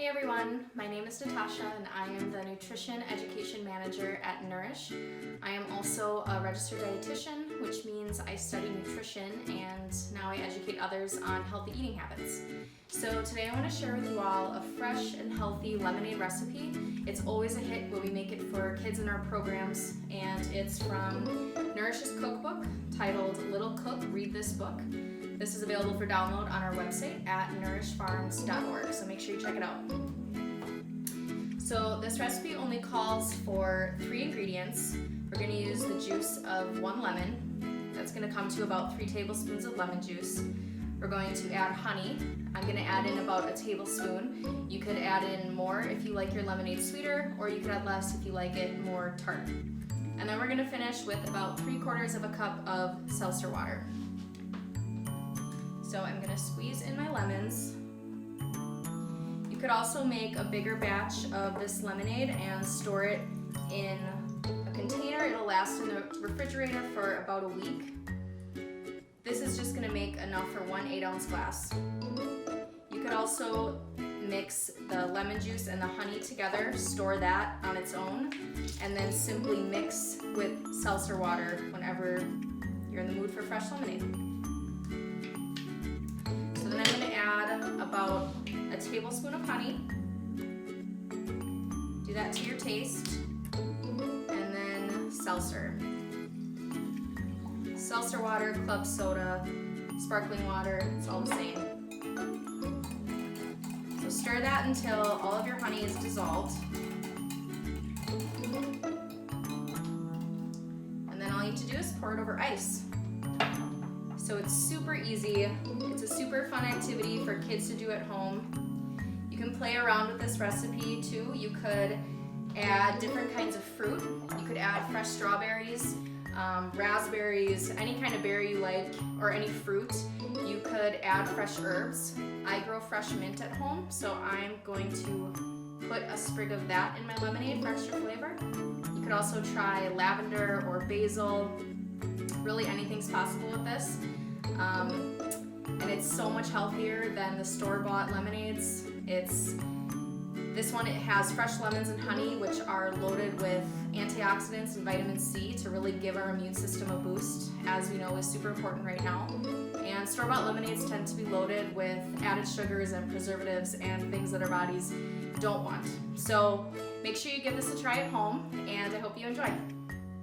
Hey everyone, my name is Natasha and I am the Nutrition Education Manager at Nourish. I am also a registered dietitian, which means I study nutrition and now I educate others on healthy eating habits. So today I want to share with you all a fresh and healthy lemonade recipe. It's always a hit when we make it for kids in our programs, and it's from Nourish's cookbook titled Little Cook, Read This Book. This is available for download on our website at nourishfarms.org, so make sure you check it out. So this recipe only calls for 3 ingredients. We're going to use the juice of 1 lemon. That's going to come to about 3 tablespoons of lemon juice. We're going to add honey. I'm going to add in about a tablespoon. You could add in more if you like your lemonade sweeter, or you could add less if you like it more tart. And then we're going to finish with about 3/4 of a cup of seltzer water. So I'm going to squeeze in my lemons. You could also make a bigger batch of this lemonade and store it in a container. It'll last in the refrigerator for about a week. This is just going to make enough for 1 8-ounce glass. You could also mix the lemon juice and the honey together, store that on its own, and then simply mix with seltzer water whenever you're in the mood for fresh lemonade. So then I'm going to add about a tablespoon of honey. Do that to your taste. And then seltzer. Seltzer water, club soda, sparkling water, it's all the same. So stir that until all of your honey is dissolved. And then all you need to do is pour it over ice. So it's super easy. It's a super fun activity for kids to do at home. You can play around with this recipe too. You could add different kinds of fruit. You could add fresh strawberries, raspberries, any kind of berry you like, or any fruit. You could add fresh herbs. I grow fresh mint at home, so I'm going to put a sprig of that in my lemonade for extra flavor. You could also try lavender or basil. Really anything's possible with this. And it's so much healthier than the store-bought lemonades. This one, it has fresh lemons and honey, which are loaded with antioxidants and vitamin C to really give our immune system a boost, as we know is super important right now. And store-bought lemonades tend to be loaded with added sugars and preservatives and things that our bodies don't want. So make sure you give this a try at home, and I hope you enjoy.